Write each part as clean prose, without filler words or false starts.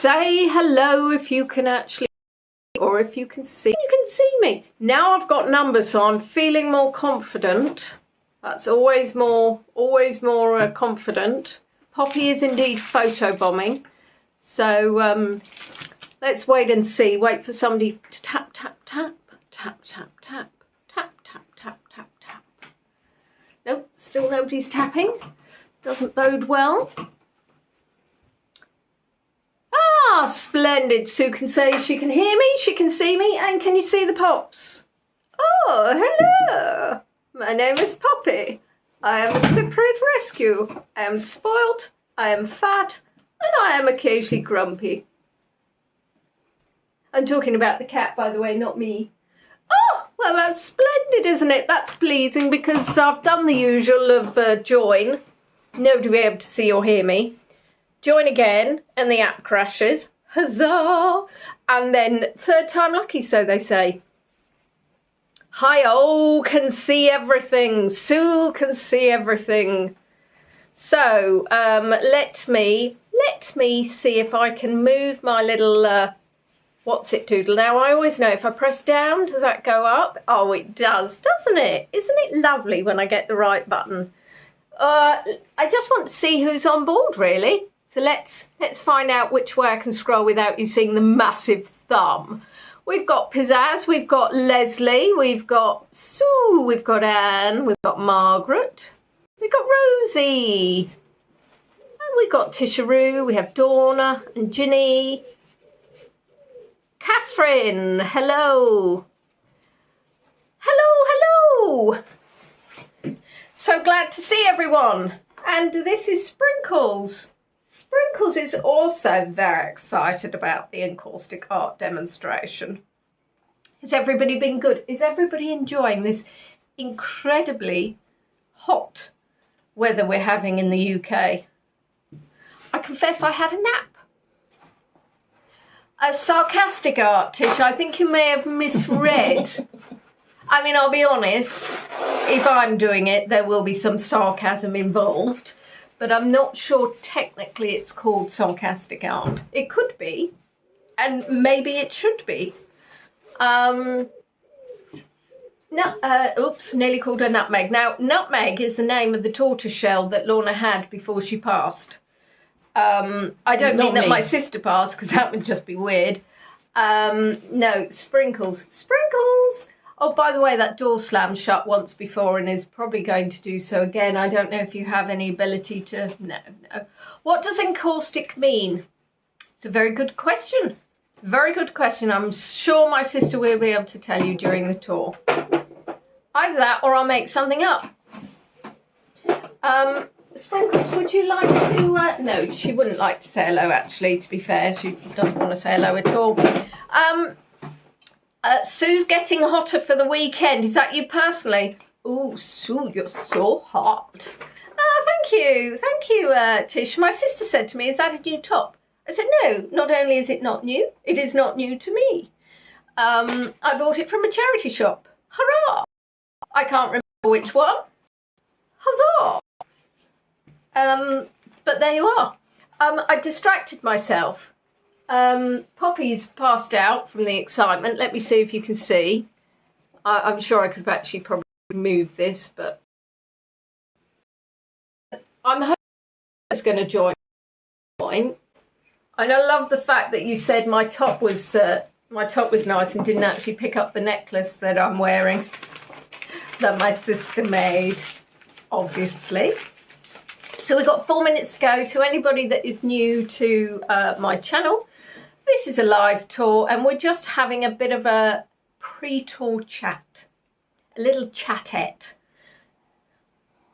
say hello if you can actually, or if you can see. You can see me. Now I've got numbers, so I'm feeling more confident. That's always more confident. Poppy is indeed photobombing. So let's wait and see. Wait for somebody to tap, tap, tap, tap, tap, tap, tap, tap, tap, tap, tap. Nope, still nobody's tapping. Doesn't bode well. Ah, splendid. Sue can say she can hear me, she can see me, and can you see the pops? Oh, hello. My name is Poppy. I am a separate rescue. I am spoilt, I am fat, and I am occasionally grumpy. I'm talking about the cat, by the way, not me. Oh, well, that's splendid, isn't it? That's pleasing because I've done the usual of join. Nobody will be able to see or hear me. Join again, and the app crashes. Huzzah! And then third time lucky, so they say. Hi-oh, can see everything. Sue can see everything. So let me see if I can move my little what's it doodle. Now I always know if I press down, does that go up? Oh, it does, doesn't it? Isn't it lovely when I get the right button? I just want to see who's on board, really. So let's find out which way I can scroll without you seeing the massive thumb. We've got Pizzazz, we've got Leslie, we've got Sue, we've got Anne, we've got Margaret, we've got Rosie, and we've got Tisharoo, we have Dawna and Ginny, Catherine, hello. Hello, hello. So glad to see everyone. And this is Sprinkles. Sprinkles is also very excited about the Encaustic Art Demonstration. Has everybody been good? Is everybody enjoying this incredibly hot weather we're having in the UK? I confess I had a nap. A sarcastic art, Tish, I think you may have misread. I mean, I'll be honest, if I'm doing it, there will be some sarcasm involved. But I'm not sure technically it's called sarcastic art. It could be, and maybe it should be. Oops, nearly called her Nutmeg. Now, Nutmeg is the name of the tortoiseshell that Lorna had before she passed. I don't mean that my sister passed, because that would just be weird. No, Sprinkles. Sprinkles! Oh, by the way, that door slammed shut once before and is probably going to do so again. I don't know if you have any ability to... No. What does encaustic mean? It's a very good question. Very good question. I'm sure my sister will be able to tell you during the tour. Either that or I'll make something up. Sprinkles, would you like to... No, she wouldn't like to say hello, actually, to be fair. She doesn't want to say hello at all. Sue's getting hotter for the weekend. Is that you personally? Oh, Sue, you're so hot. Oh, thank you. Thank you, Tish. My sister said to me, is that a new top? I said, no, not only is it not new, it is not new to me. I bought it from a charity shop. Hurrah! I can't remember which one. Huzzah! But there you are. I distracted myself. Poppy's passed out from the excitement. Let me see if you can see. I'm sure I could actually probably move this, but I'm hoping it's going to join. And I love the fact that you said my top was nice and didn't actually pick up the necklace that I'm wearing that my sister made, obviously. So we've got 4 minutes to go. To anybody that is new to my channel, this is a live tour and we're just having a bit of a pre-tour chat, a little chatette.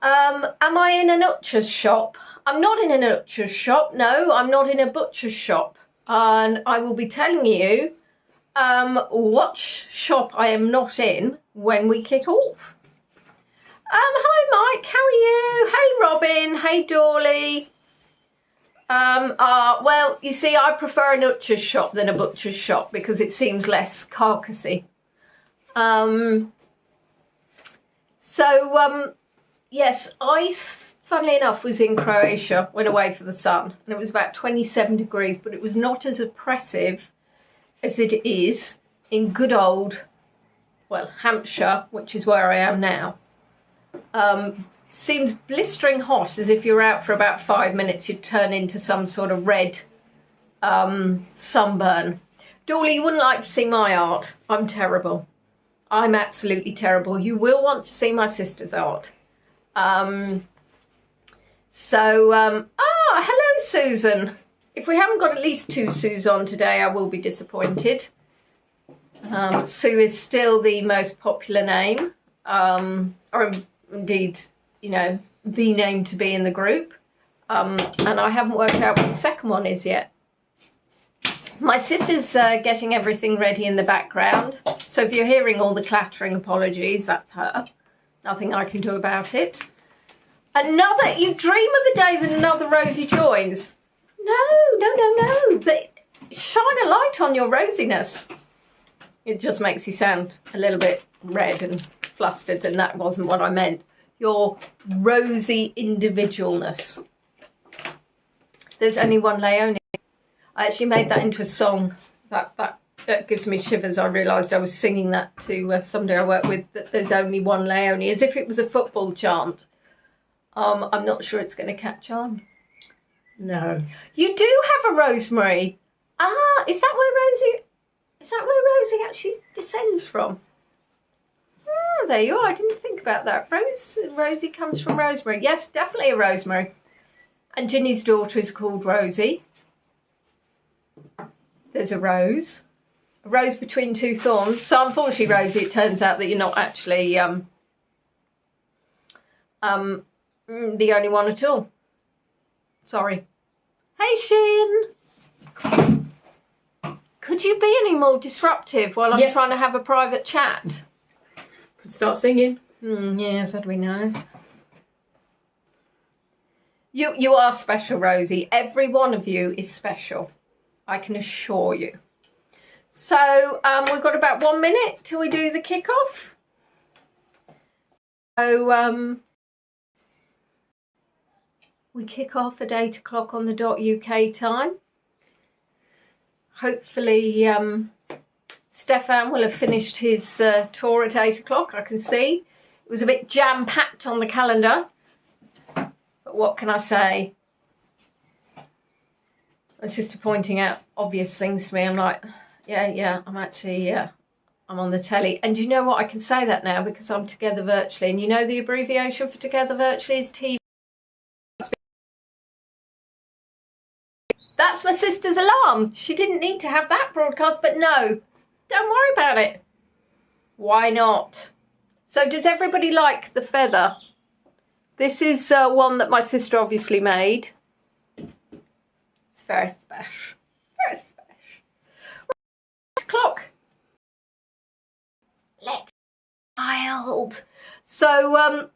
Am I in a butcher's shop? I'm not in a butcher's shop, no, I'm not in a butcher's shop. And I will be telling you what shop I am not in when we kick off. Hi Mike, how are you? Hey Robin, hey Dorley. Well, you see, I prefer a butcher's shop than a butcher's shop because it seems less carcassy. Yes, I funnily enough, was in Croatia, went away for the sun, and it was about 27 degrees, but it was not as oppressive as it is in good old, well, Hampshire, which is where I am now. Seems blistering hot, as if you're out for about 5 minutes, you'd turn into some sort of red sunburn. Dawley, you wouldn't like to see my art. I'm terrible. I'm absolutely terrible. You will want to see my sister's art. Hello, Susan. If we haven't got at least 2 Sues on today, I will be disappointed. Sue is still the most popular name, or indeed, you know, the name to be in the group. And I haven't worked out what the second one is yet. My sister's getting everything ready in the background. So if you're hearing all the clattering, apologies, that's her. Nothing I can do about it. You dream of the day that another Rosie joins. No. But shine a light on your rosiness. It just makes you sound a little bit red and flustered, and that wasn't what I meant. Your rosy individualness. There's only one Leonie. I actually made that into a song. That gives me shivers. I realised I was singing that to somebody I work with, that there's only one Leonie, as if it was a football chant. I'm not sure it's going to catch on. No. You do have a Rosemary. Is that where Rosie actually descends from? Oh, there you are. I didn't think about that. Rosie comes from Rosemary. Yes, definitely a Rosemary. And Ginny's daughter is called Rosie. There's a rose between 2 thorns. So unfortunately, Rosie, it turns out that you're not actually the only one at all. Sorry. Hey, Shin. Could you be any more disruptive while I'm trying to have a private chat? Could start singing. Yes, that'd be nice. You are special, Rosie. Every one of you is special. I can assure you. So we've got about 1 minute till we do the kickoff. So we kick off at 8 o'clock on the .uk time. Hopefully Stefan will have finished his tour at 8 o'clock. I can see it was a bit jam-packed on the calendar, but what can I say? My sister pointing out obvious things to me. I'm like, yeah, I'm actually, I'm on the telly. And you know what? I can say that now because I'm Together Virtually. And you know the abbreviation for Together Virtually is TV. That's my sister's alarm. She didn't need to have that broadcast, but no, don't worry about it. Why not? So does everybody like the feather? This is one that my sister obviously made. It's very special. Very special. Right, clock. Let's wild. So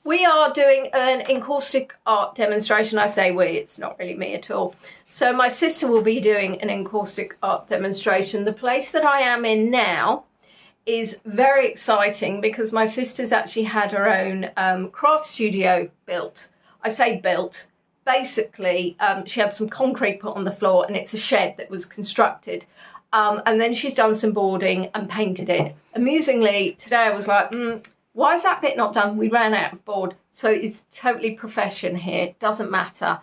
we are doing an encaustic art demonstration. I say we, it's not really me at all. So my sister will be doing an encaustic art demonstration. The place that I am in now is very exciting because my sister's actually had her own craft studio built. I say built. Basically, she had some concrete put on the floor and it's a shed that was constructed. And then she's done some boarding and painted it. Amusingly, today I was like, why is that bit not done? We ran out of board. So it's totally profession here. It doesn't matter.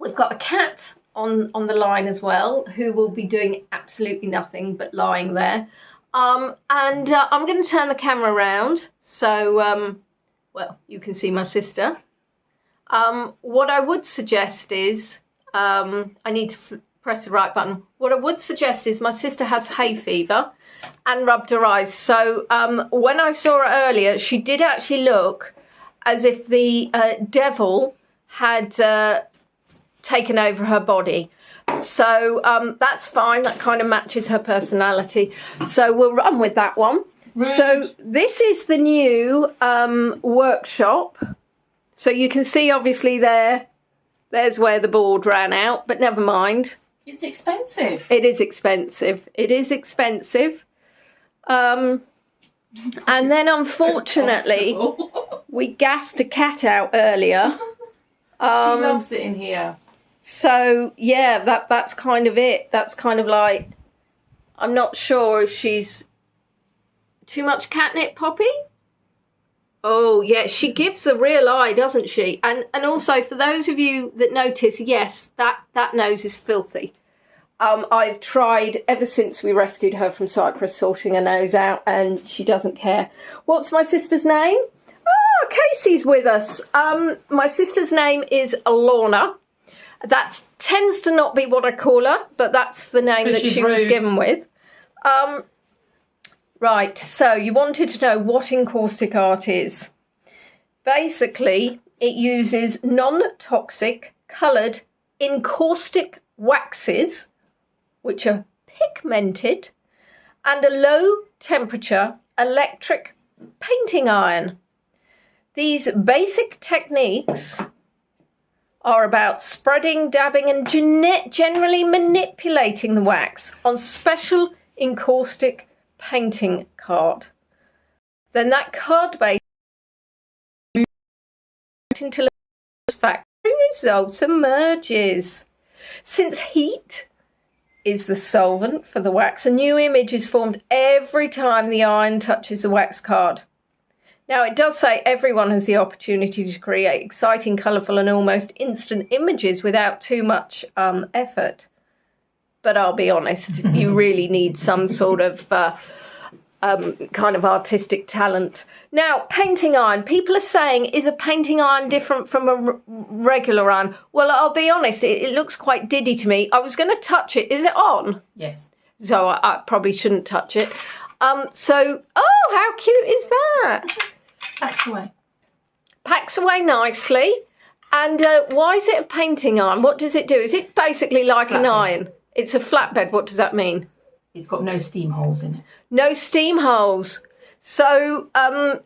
We've got a cat on the line as well, who will be doing absolutely nothing but lying there. I'm going to turn the camera around so, well, you can see my sister. What I would suggest is, I need to press the right button. What I would suggest is my sister has hay fever and rubbed her eyes. So when I saw her earlier, she did actually look as if the devil had taken over her body. So that's fine. That kind of matches her personality. So we'll run with that one. Right. So this is the new workshop. So you can see obviously there's where the board ran out, but never mind. It's expensive. It is expensive. It is expensive. And then unfortunately, we gassed a cat out earlier. She loves it in here. So yeah, that's kind of it. That's kind of like, I'm not sure if she's too much catnip, Poppy. Oh yeah, she gives the real eye, doesn't she? And also for those of you that notice, yes, that nose is filthy. I've tried ever since we rescued her from Cyprus sorting her nose out, and she doesn't care. What's my sister's name? Oh, Casey's with us. My sister's name is Lorna. That tends to not be what I call her, but that's the name that she was given with. Right, so you wanted to know what encaustic art is. Basically, it uses non-toxic coloured encaustic waxes, which are pigmented, and a low temperature electric painting iron. These basic techniques are about spreading, dabbing and generally manipulating the wax on special encaustic painting card. Then that card base until a factory results emerges. Since heat is the solvent for the wax, a new image is formed every time the iron touches the wax card. Now it does say everyone has the opportunity to create exciting, colourful and almost instant images without too much effort. But I'll be honest, you really need some sort of kind of artistic talent. Now, painting iron. People are saying, is a painting iron different from a regular iron? Well, I'll be honest, it looks quite diddy to me. I was going to touch it. Is it on? Yes. So I probably shouldn't touch it. So, oh, how cute is that? Packs away. Packs away nicely. And why is it a painting iron? What does it do? Is it basically like an iron? It's a flatbed. What does that mean? It's got no steam holes in it. No steam holes. So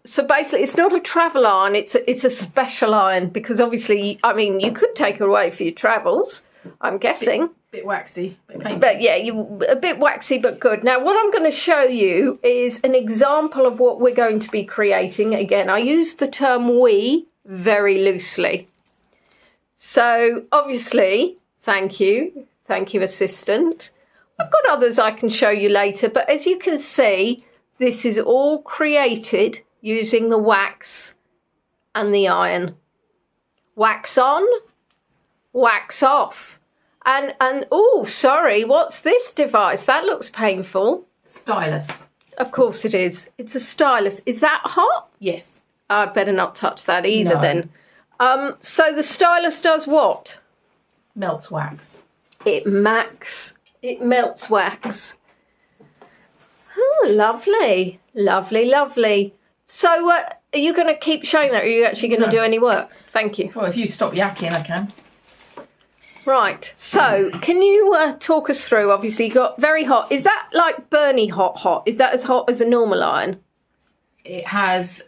so basically it's not a travel iron, it's a special iron, because obviously, I mean, you could take her away for your travels, I'm guessing. Bit waxy, bit painty. But yeah, a bit waxy but good. Now what I'm going to show you is an example of what we're going to be creating. Again, I use the term we very loosely. So obviously, thank you assistant. I've got others I can show you later, but as you can see, this is all created using the wax and the iron. Wax on, wax off. And oh, sorry, what's this device? That looks painful. Stylus. Of course it is. It's a stylus. Is that hot? Yes. I'd better not touch that either. No. Then. So the stylus does what? Melts wax. It melts wax. Oh, lovely. Lovely, lovely. So are you going to keep showing that, or are you actually going to do any work? Thank you. Well, if you stop yakking, I can. Right. So can you talk us through, obviously you got very hot. Is that like Bernie hot? Is that as hot as a normal iron? It has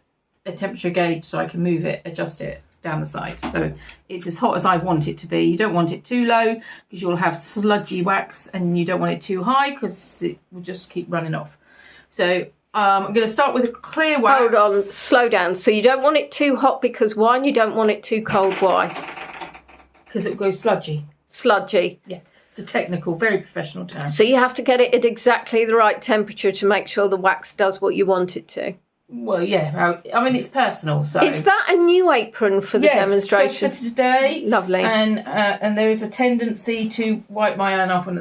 a temperature gauge so I can move it, adjust it down the side. So it's as hot as I want it to be. You don't want it too low because you'll have sludgy wax, and you don't want it too high because it will just keep running off. So I'm going to start with a clear wax. Hold on, slow down. So you don't want it too hot because why, and you don't want it too cold, why? Because it goes sludgy. Sludgy. Yeah, it's a technical, very professional term. So you have to get it at exactly the right temperature to make sure the wax does what you want it to. Well, yeah, I mean, it's personal, so... Is that a new apron for the demonstration? Yes, just for today. Lovely. And there is a tendency to wipe my iron off on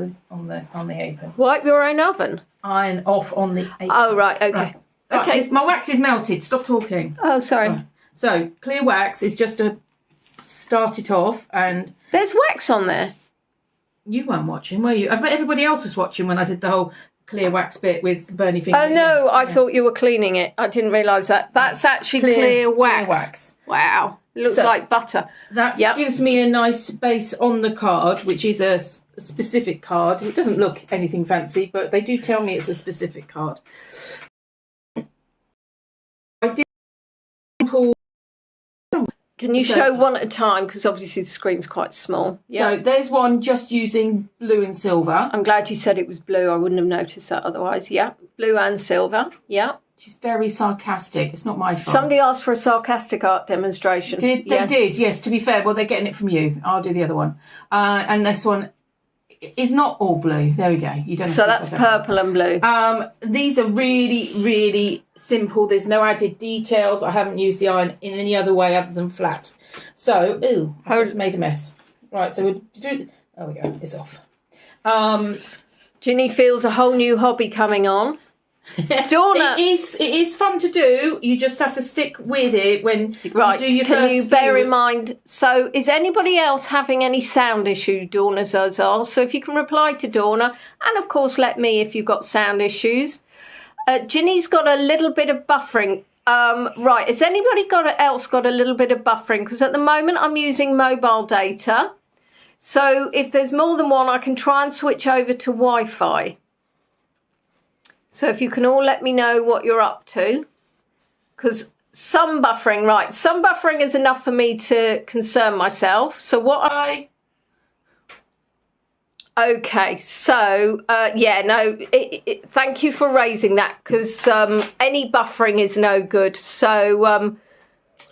the apron. Wipe your own oven? Iron off on the apron. Oh, right, okay. Right. Okay. Right, my wax is melted. Stop talking. Oh, sorry. Right. So, clear wax is just to start it off, and... There's wax on there. You weren't watching, were you? I bet everybody else was watching when I did the whole clear wax bit with Bernie finger. Oh, no, I thought you were cleaning it. I didn't realise that. That's actually clear wax. Clear wax. Wow. It looks like butter. That gives me a nice base on the card, which is a specific card. It doesn't look anything fancy, but they do tell me it's a specific card. I did pull... Can you show one at a time? Because obviously the screen's quite small. So there's one just using blue and silver. I'm glad you said it was blue. I wouldn't have noticed that otherwise. Yeah, blue and silver. Yeah. She's very sarcastic. It's not my fault. Somebody asked for a sarcastic art demonstration. They did, yes, to be fair. Well, they're getting it from you. I'll do the other one. And this one is not all blue. There we go. You don't have So that's purple and blue. These are really, really simple. There's no added details. I haven't used the iron in any other way other than flat. So, I just made a mess. Right, so we'll do it. There we go. It's off. Ginny feels a whole new hobby coming on. Donna, it is fun to do. You just have to stick with it when you do your can first you bear in mind, so is anybody else having any sound issue? Donna says, so if you can reply to Donna, and of course let me if you've got sound issues. Ginny's got a little bit of buffering. Right, has anybody else got a little bit of buffering? Because at the moment I'm using mobile data, so if there's more than one I can try and switch over to Wi-Fi. So if you can all let me know what you're up to, because some buffering is enough for me to concern myself. So okay, so thank you for raising that, because any buffering is no good. So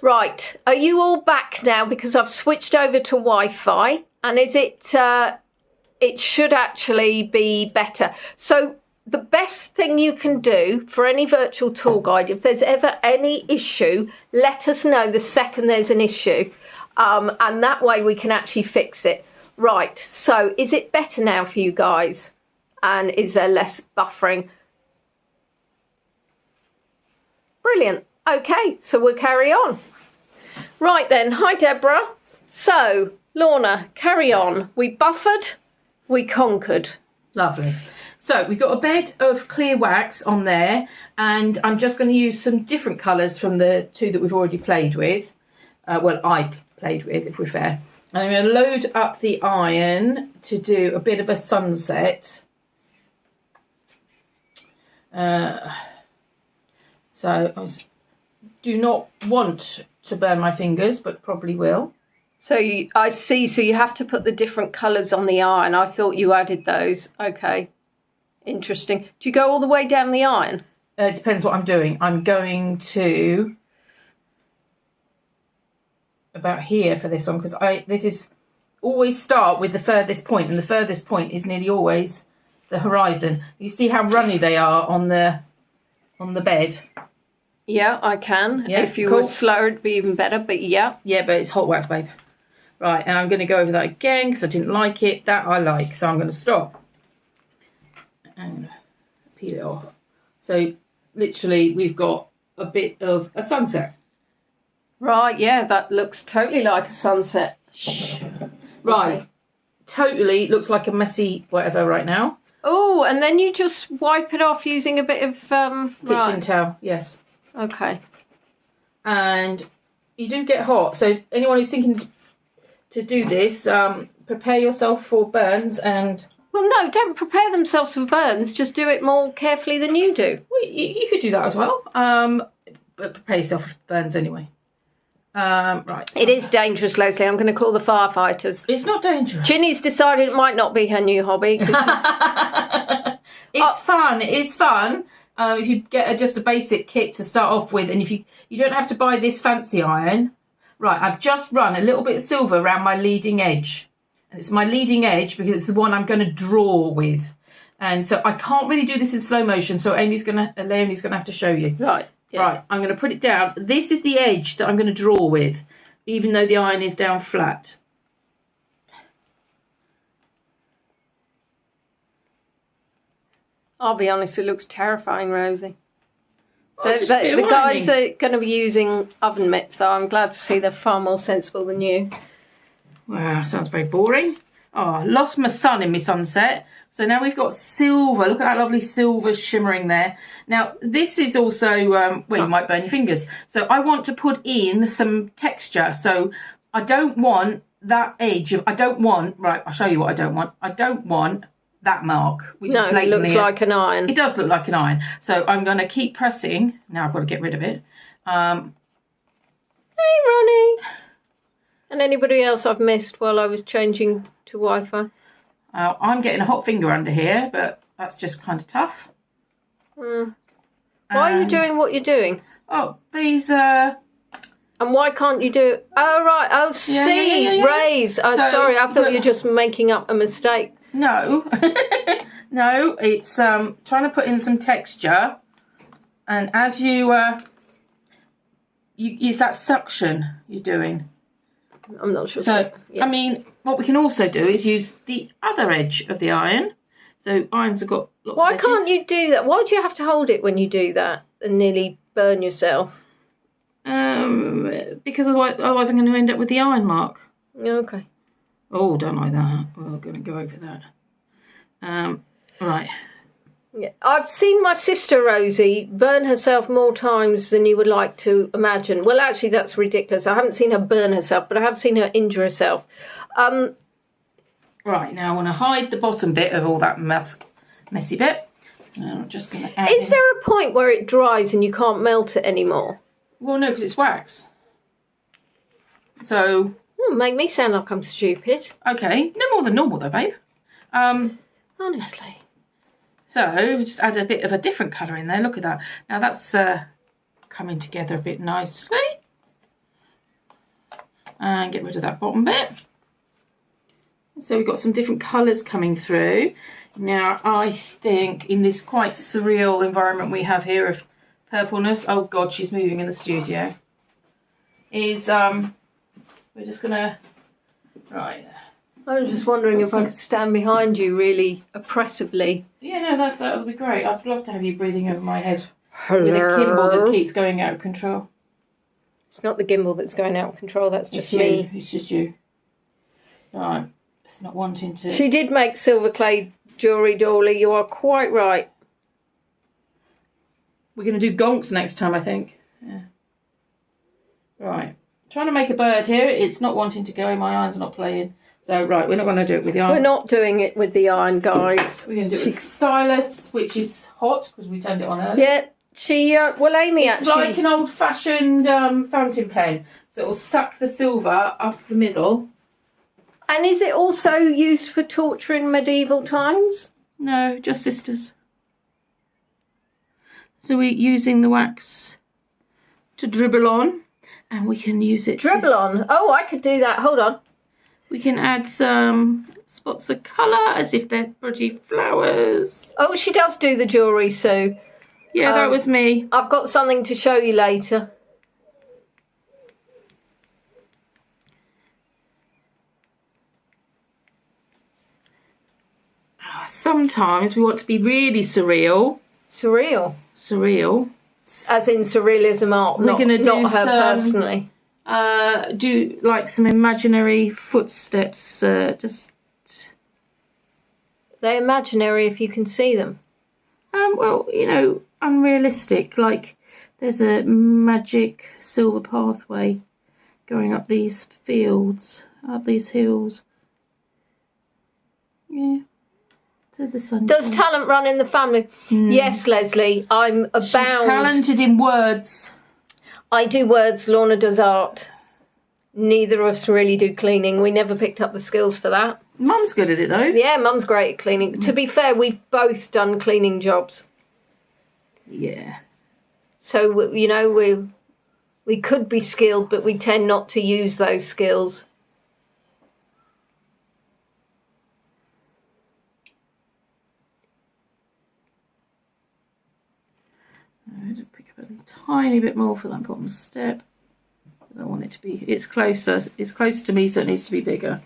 right, are you all back now? Because I've switched over to Wi-Fi, and it should actually be better. So the best thing you can do for any virtual tour guide, if there's ever any issue, let us know the second there's an issue, and that way we can actually fix it. Right, so is it better now for you guys? And is there less buffering? Brilliant. Okay, so we'll carry on. Right then, hi Deborah. So, Lorna, carry on. We buffered, we conquered. Lovely. So we've got a bed of clear wax on there, and I'm just going to use some different colours from the two that we've already played with. Well, I played with, if we're fair. And I'm going to load up the iron to do a bit of a sunset. So I do not want to burn my fingers, but probably will. So I see, so you have to put the different colours on the iron. I thought you added those. Okay. Interesting. Do you go all the way down the iron? It depends what I'm doing. I'm going to about here for this one, because this is always start with the furthest point, and the furthest point is nearly always the horizon. You see how runny they are on the bed? Yeah, I can. Yeah, if you were slower, it'd be even better, but yeah. Yeah, but it's hot wax, babe. Right, and I'm going to go over that again because I didn't like it. That I like, so I'm going to stop and peel it off. So literally we've got a bit of a sunset. Right, yeah, that looks totally like a sunset. Right, okay. Totally looks like a messy whatever right now. Oh, and then you just wipe it off using a bit of kitchen towel, yes. Okay. And you do get hot, so anyone who's thinking to do this, prepare yourself for burns. And well, no, don't prepare themselves for burns, just do it more carefully than you do. Well, you could do that as well, but prepare yourself for burns anyway. Right. It is dangerous, Leslie. I'm going to call the firefighters. It's not dangerous. Ginny's decided it might not be her new hobby. It's fun. It is fun. If you get just a basic kit to start off with, and if you don't have to buy this fancy iron. Right, I've just run a little bit of silver around my leading edge. And it's my leading edge because it's the one I'm going to draw with. And so I can't really do this in slow motion, so Leonie's going to have to show you. Right. Yeah. Right, I'm going to put it down. This is the edge that I'm going to draw with, even though the iron is down flat. I'll be honest, it looks terrifying, Rosie. The guys are going to be using oven mitts, though. I'm glad to see they're far more sensible than you. Wow, sounds very boring. Oh, lost my sun in my sunset. So now we've got silver. Look at that lovely silver shimmering there. Now, this is also, well, you might burn your fingers. So I want to put in some texture. So I don't want that edge of, right, I'll show you what I don't want. I don't want that mark. Which no, it looks like an iron. It does look like an iron. So I'm going to keep pressing. Now I've got to get rid of it. Hey, Ronnie. And anybody else I've missed while I was changing to Wi-Fi? I'm getting a hot finger under here, but that's just kind of tough. Why are you doing what you're doing? Oh, these And why can't you do... Oh, right. Oh, see. yeah. Raves. Oh, So, sorry. I thought you were just making up a mistake. No. No, it's trying to put in some texture. And as you it's that suction you're doing. I'm not sure. So, yeah. I mean, what we can also do is use the other edge of the iron. So irons have got lots of Why edges. can't you do that? Why do you have to hold it when you do that and nearly burn yourself? Because otherwise I'm going to end up with the iron mark. Okay. Oh, don't like that. We're going to go over that. Right. Yeah. I've seen my sister Rosie burn herself more times than you would like to imagine. Well, actually, that's ridiculous. I haven't seen her burn herself, but I have seen her injure herself. Right, now I want to hide the bottom bit of all that messy bit. I'm just going to add Is there a point where it dries and you can't melt it anymore? Well, no, because it's wax. So... Make me sound like I'm stupid. Okay, no more than normal though, babe. Honestly. So, just add a bit of a different colour in there. Look at that. Now that's coming together a bit nicely. And get rid of that bottom bit. So we've got some different colours coming through. Now, I think in this quite surreal environment we have here of purpleness, oh God, she's moving in the studio, is we're just going to, right. I was just wondering if I could stand behind you really oppressively. Yeah, no, that would be great. I'd love to have you breathing over my head. Hello. With a gimbal that keeps going out of control. It's not the gimbal that's going out of control, that's just me. It's just you. Right. It's not wanting to... She did make silver clay jewellery, Dolly. You are quite right. We're going to do gonks next time, I think. Yeah. Right. Trying to make a bird here. It's not wanting to go. My iron's not playing. So, right, we're not going to do it with the iron. We're not doing it with the iron, guys. We're going to do it with stylus, which is hot, because we turned it on earlier. Yeah, well, Amy it's actually... It's like an old-fashioned fountain pen. So it will suck the silver up the middle. And is it also used for torture in medieval times? No, just sisters. So we're using the wax to dribble on, and we can use it Dribble on? Oh, I could do that. Hold on. We can add some spots of colour as if they're pretty flowers. Oh, she does do the jewellery, Sue. Yeah, that was me. I've got something to show you later. Sometimes we want to be really surreal. Surreal? Surreal. As in surrealism art, We're going to do not her personally. Do like some imaginary footsteps. Just. They're imaginary if you can see them. Well, you know, unrealistic. Like there's a magic silver pathway going up these fields, up these hills. Yeah. To the sun. Does talent run in the family? Yes, Leslie. I'm abound. She's talented in words. I do words, Lorna does art. Neither of us really do cleaning. We never picked up the skills for that. Mum's good at it though. Yeah, Mum's great at cleaning. To be fair, we've both done cleaning jobs. Yeah. So, you know, we could be skilled, but we tend not to use those skills. I'm going to pick up a tiny bit more for that bottom step. I want it to be, it's closer to me, so it needs to be bigger.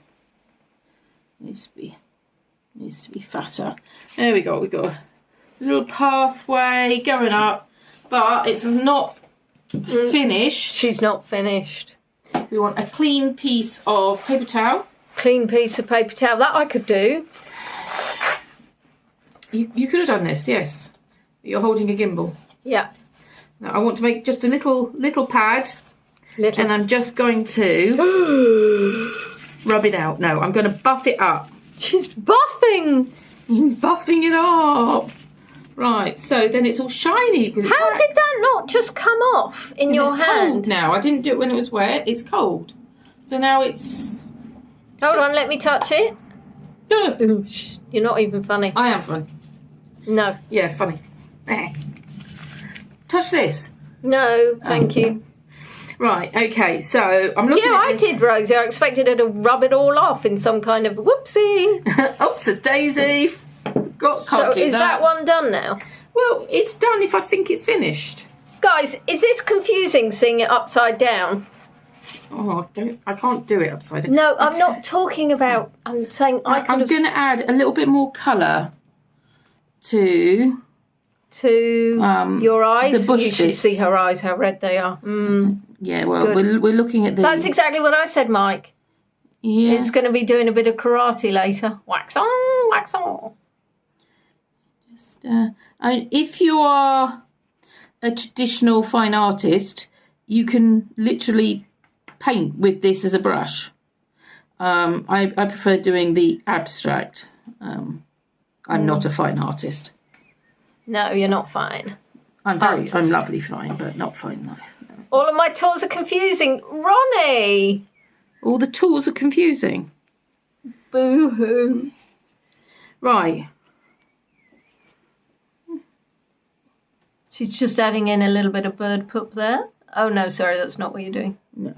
It needs to be fatter. There we go, we've got a little pathway going up, but it's not finished. She's not finished. We want a clean piece of paper towel. Clean piece of paper towel, that I could do. You could have done this, yes. You're holding a gimbal. Yeah. Now I want to make just a little pad. And I'm just going to rub it out. No, I'm going to buff it up. She's buffing. Buffing it up. Right, so then it's all shiny. Because How did that not just come off in your hand? It's cold now. I didn't do it when it was wet. It's cold. So now it's... Hold on, let me touch it. You're not even funny. I am funny. No. Yeah, funny. touch this? No, thank you. Right, okay, so I'm looking Yeah, at I this. did, Rosie. I expected her to rub it all off in some kind of whoopsie. Oops, a daisy. Can't So do is that one done now? Well, it's done if I think it's finished. Guys, is this confusing seeing it upside down? Oh, I can't do it upside down. No, I'm not talking about, I'm saying I'm going to add a little bit more colour to your eyes. the bush You should bits. see her eyes, how red they are. Yeah, well, Good. we're looking at the... That's exactly what I said, Mike. Yeah. It's going to be doing a bit of karate later. Wax on, wax on. Just, if you are a traditional fine artist, you can literally paint with this as a brush. I prefer doing the abstract. I'm not a fine artist. No, you're not fine. I'm lovely fine, but not fine. No. All of my tools are confusing. Ronnie! All the tools are confusing. Boo-hoo. Right. She's just adding in a little bit of bird poop there. Oh, no, sorry, that's not what you're doing. No.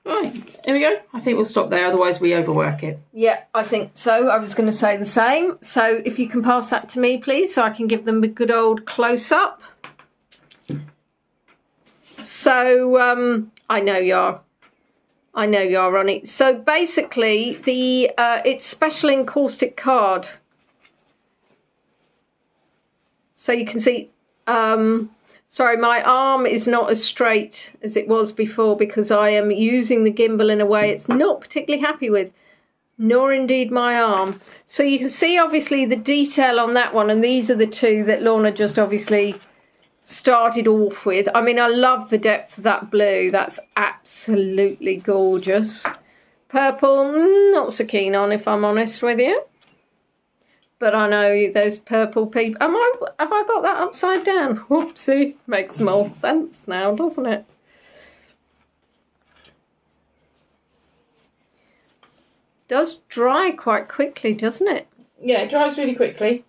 Right, here we go. I think we'll stop there, otherwise we overwork it. Yeah, I think so. I was going to say the same. So if you can pass that to me, please, so I can give them a good old close-up. So, I know you're, Ronnie. So basically, it's special encaustic card. So you can see, sorry, my arm is not as straight as it was before because I am using the gimbal in a way it's not particularly happy with, nor indeed my arm. So you can see obviously the detail on that one, and these are the two that Lorna just obviously started off with. I mean, I love the depth of that blue. That's absolutely gorgeous. Purple, not so keen on, if I'm honest with you. But I know there's purple people. Have I got that upside down? Whoopsie. Makes more sense now, doesn't it? Does dry quite quickly, doesn't it? Yeah, it dries really quickly.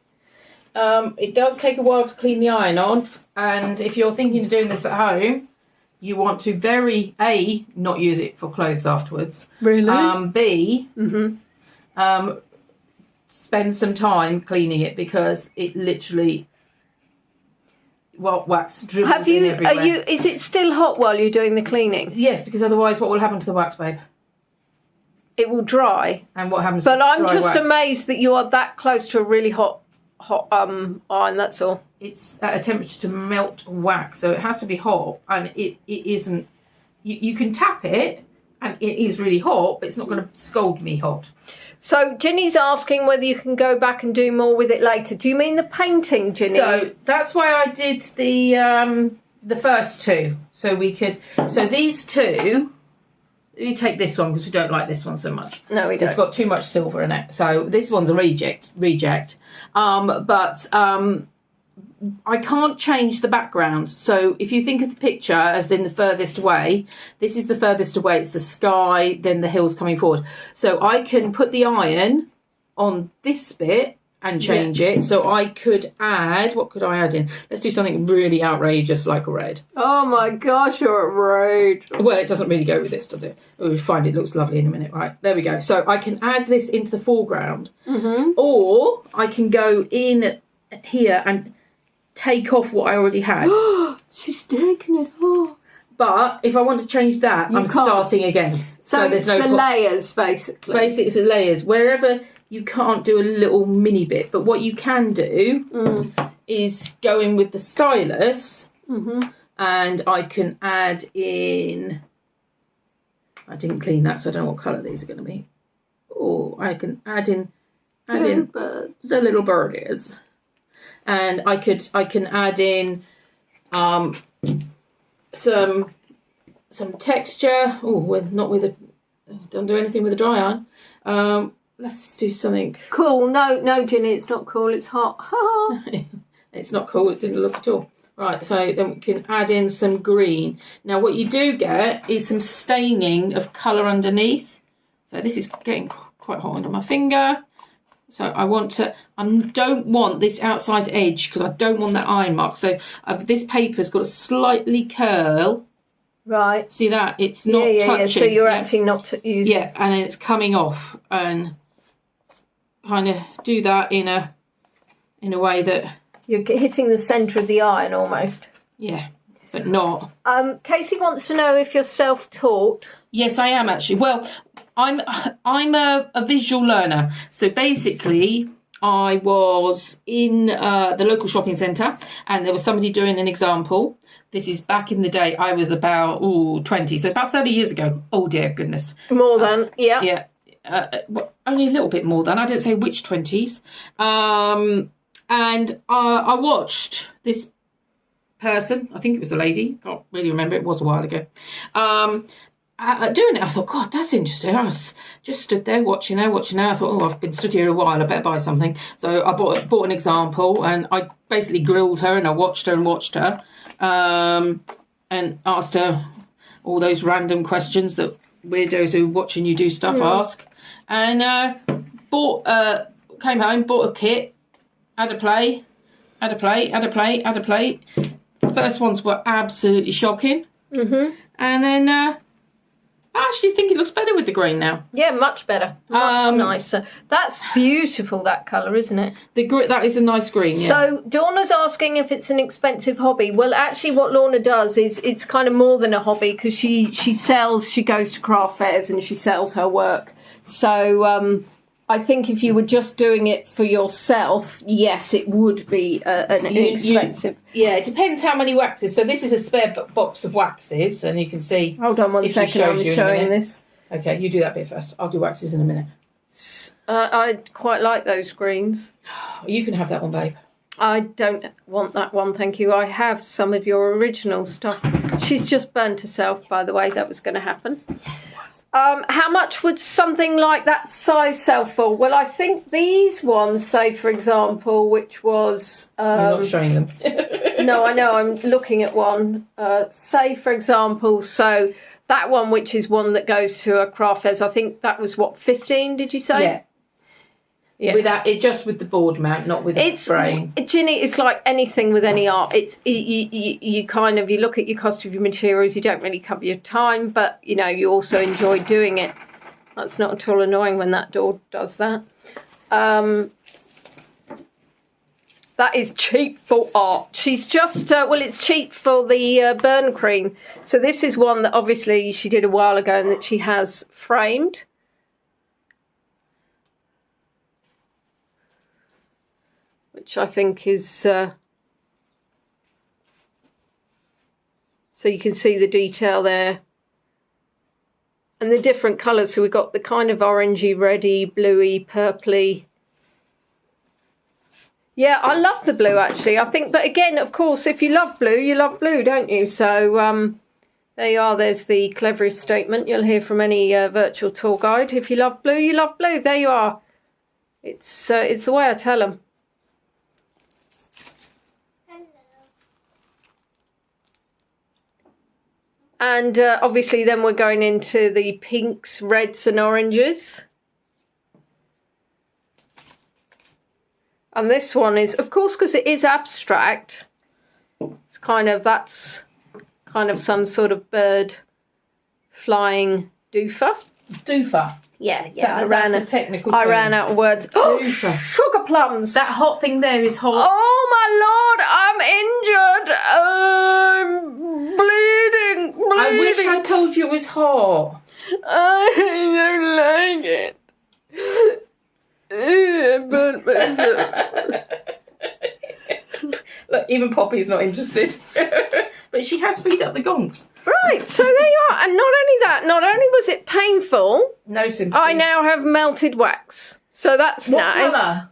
It does take a while to clean the iron on, and if you're thinking of doing this at home, you want to A, not use it for clothes afterwards. Really? B, spend some time cleaning it because it literally wax dribbles in everywhere. Is it still hot while you're doing the cleaning? Yes, because otherwise what will happen to the wax, babe? It will dry. And what happens But to I'm dry just wax? amazed that you are that close to a really hot iron, that's all. It's at a temperature to melt wax, so it has to be hot, and it isn't. You can tap it, and it is really hot, but it's not going to scald me hot. So Ginny's asking whether you can go back and do more with it later. Do you mean the painting, Ginny? So that's why I did the first two, so we could. So these two. You take this one because we don't like this one so much. No, we don't. It's got too much silver in it. So this one's a reject. But I can't change the background. So if you think of the picture as in the furthest away, this is the furthest away. It's the sky, then the hills coming forward. So I can put the iron on this bit and change it. So I could add, what could I add in? Let's do something really outrageous like red. Oh my gosh, you're outrageous. Well, it doesn't really go with this, does it? We'll find it looks lovely in a minute. Right, there we go. So I can add this into the foreground. Or I can go in here and take off what I already had. She's taking it off. But if I want to change that, I'm starting again. So there's the layers, basically. Basically, it's the layers. Wherever you can't do a little mini bit, but what you can do is go in with the stylus, and I can add in. I didn't clean that, so I don't know what colour these are going to be. Oh, I can add in Birds. the little birdies, and I can add in some texture. Oh, not with a. Don't do anything with a dry iron. Let's do something cool. No, Ginny, it's not cool. It's hot. It's not cool. It didn't look at all. Right, so then we can add in some green. Now, what you do get is some staining of colour underneath. So this is getting quite hot under my finger. So I want to, I don't want this outside edge because I don't want that iron mark. So this paper's got a slightly curl. Right. See that? It's not touching. Yeah. So you're actually not using. Yeah, and then it's coming off, and kind of do that in a way that you're hitting the centre of the iron almost. Yeah, but not. Casey wants to know if you're self-taught. Yes, I am actually. Well, I'm a visual learner. So basically, I was in the local shopping centre, and there was somebody doing an example. This is back in the day. I was about 20, so about 30 years ago. Oh dear goodness. More than, yeah. Yeah, only a little bit more than. I didn't say which 20s. And I watched this person. I think it was a lady. Can't really remember. It was a while ago. Doing it, I thought, God, that's interesting. I was just stood there watching her. I thought, oh, I've been stood here a while. I better buy something. So I bought an example, and I basically grilled her, and I watched her. And asked her all those random questions that weirdos who are watching you do stuff ask. And came home, bought a kit, had a play. The first ones were absolutely shocking. Mm-hmm. And then I actually think it looks better with the green now. Yeah, much better. Much nicer. That's beautiful, that colour, isn't it? That is a nice green, yeah. So Lorna's asking if it's an expensive hobby. Well, actually what Lorna does is it's kind of more than a hobby, because she goes to craft fairs and she sells her work. So I think if you were just doing it for yourself, yes, it would be an expensive. Yeah, it depends how many waxes. So this is a spare box of waxes, and you can see. Hold on one second, I'm showing this. Okay, you do that bit first. I'll do waxes in a minute. I quite like those greens. You can have that one, babe. I don't want that one, thank you. I have some of your original stuff. She's just burnt herself, by the way. That was going to happen. How much would something like that size sell for? Well, I think these ones, say for example, which was I'm not showing them. No, I know, I'm looking at one. Say for example, so that one, which is one that goes to a craft fairs, I think that was what, 15, did you say? Yeah. Just with the board mount, not with the frame. Ginny, it's like anything with any art. It's you kind of, you look at your cost of your materials, you don't really cover your time, but you also enjoy doing it. That's not at all annoying when that door does that. That is cheap for art. She's just it's cheap for the burn cream. So this is one that obviously she did a while ago and that she has framed. Which I think is, so you can see the detail there. And the different colours, so we've got the kind of orangey, reddy, bluey, purpley. Yeah, I love the blue actually, I think, but again, of course, if you love blue, don't you? So there you are, there's the cleverest statement you'll hear from any virtual tour guide. If you love blue, you love blue, there you are. It's the way I tell them. And obviously then we're going into the pinks, reds and oranges. And this one is, of course, because it is abstract, it's that's kind of some sort of bird flying doofer. Doofer? Yeah. I ran out of words. Oh, sugar plums. That hot thing there is hot. Oh my Lord, I'm injured. I'm bleeding. I wish I told you it was hot. I don't like it. I burnt myself. Look, even Poppy's not interested. But she has freed up the gongs. Right, so there you are. And not only that, not only was it painful, no sympathy. I now have melted wax. So that's nice. What colour?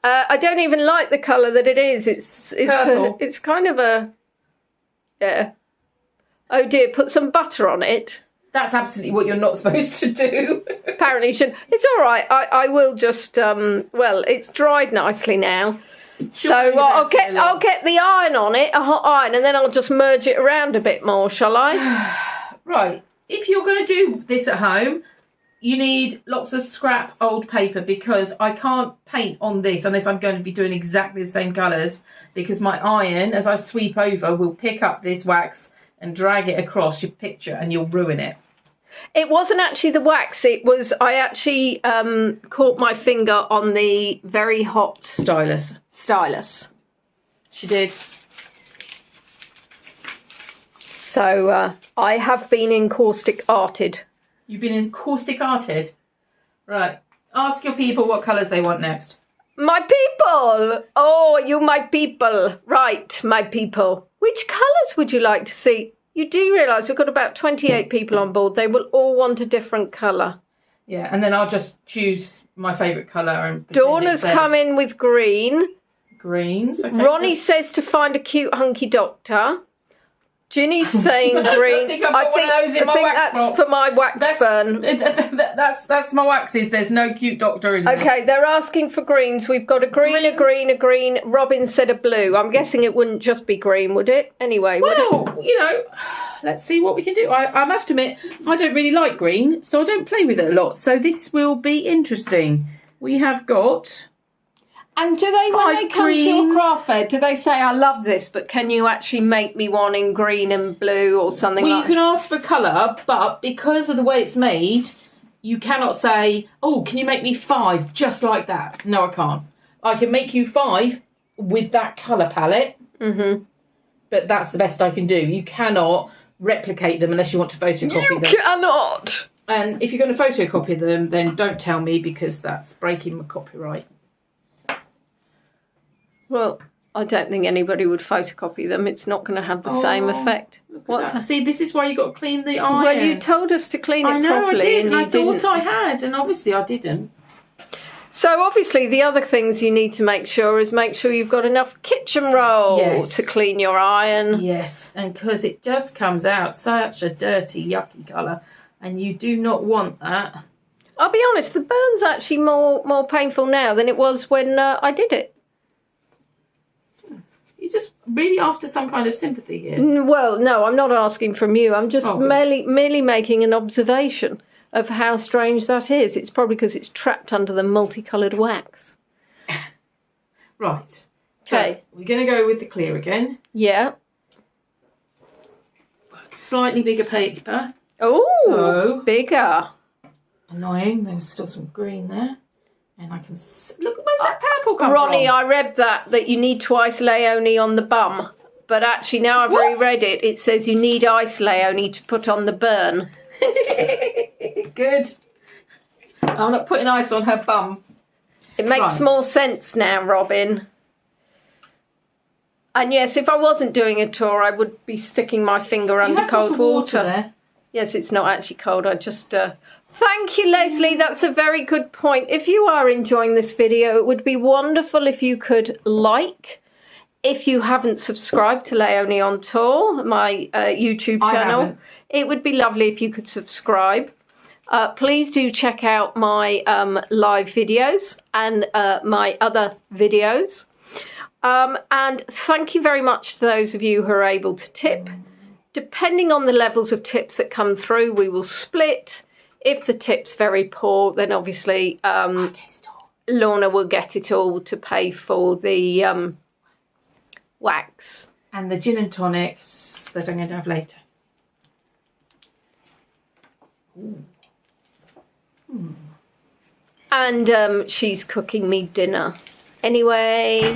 I don't even like the colour that it is. It's purple. It's kind of a, yeah. Oh dear, put some butter on it. That's absolutely what you're not supposed to do. Apparently you should. It's all right. I will just, well, it's dried nicely now. So I'll get the iron on it, a hot iron, and then I'll just merge it around a bit more, shall I? Right. If you're going to do this at home, you need lots of scrap old paper, because I can't paint on this unless I'm going to be doing exactly the same colours, because my iron, as I sweep over, will pick up this wax and drag it across your picture and you'll ruin it. It wasn't actually the wax, it was, I actually caught my finger on the very hot Stylus. She did. So I have been encaustic arted. You've been encaustic arted? Right. Ask your people what colours they want next. My people! Oh, you my people. Right, my people. Which colours would you like to see? You do realise we've got about 28 people on board. They will all want a different colour. Yeah, and then I'll just choose my favourite colour. And Donna's come in with green. Greens. Okay. Ronnie says to find a cute hunky doctor. Ginny's saying green. I think that's for my wax burn. That's my waxes. There's no cute doctor in there. Okay, they're asking for greens. We've got a green, a green, a green. Robin said a blue. I'm guessing it wouldn't just be green, would it? Anyway. Well, you know, let's see what we can do. I have to admit, I don't really like green, so I don't play with it a lot. So this will be interesting. We have got... And do they, when they come to your craft fair, do they say, I love this, but can you actually make me one in green and blue or something like that? Well, you can ask for colour, but because of the way it's made, you cannot say, oh, can you make me 5 just like that? No, I can't. I can make you 5 with that colour palette, but that's the best I can do. You cannot replicate them unless you want to photocopy them. You cannot! And if you're going to photocopy them, then don't tell me, because that's breaking my copyright. Well, I don't think anybody would photocopy them. It's not going to have the same effect. What's that? See, this is why you got to clean the iron. Well, you told us to clean it properly. I know, I did, and I didn't. thought I had, and obviously I didn't. So obviously the other things you need to make sure is make sure you've got enough kitchen roll to clean your iron. Yes, and because it just comes out such a dirty, yucky colour, and you do not want that. I'll be honest, the burn's actually more painful now than it was when I did it. You're just really after some kind of sympathy here. Well, no, I'm not asking from you. I'm just merely making an observation of how strange that is. It's probably because it's trapped under the multicoloured wax. Right. Okay. So we're going to go with the clear again. Yeah. Slightly bigger paper. Oh, so bigger. Annoying. There's still some green there. And I can look, where's that purple come Ronnie, from? I read that you need twice Leonie on the bum. But actually, now I've reread it, it says you need ice Leonie to put on the burn. Good. I'm not putting ice on her bum. It makes more sense now, Robin. And yes, if I wasn't doing a tour, I would be sticking my finger under cold water. There. Yes, it's not actually cold. I just... Thank you, Leslie. That's a very good point. If you are enjoying this video, it would be wonderful if you could like. If you haven't subscribed to Leonie on Tour, my YouTube channel, it would be lovely if you could subscribe. Please do check out my live videos and my other videos. And thank you very much to those of you who are able to tip. Depending on the levels of tips that come through, we will split. If the tip's very poor, then obviously Lorna will get it all to pay for the wax. And the gin and tonics that I'm going to have later. And she's cooking me dinner. Anyway.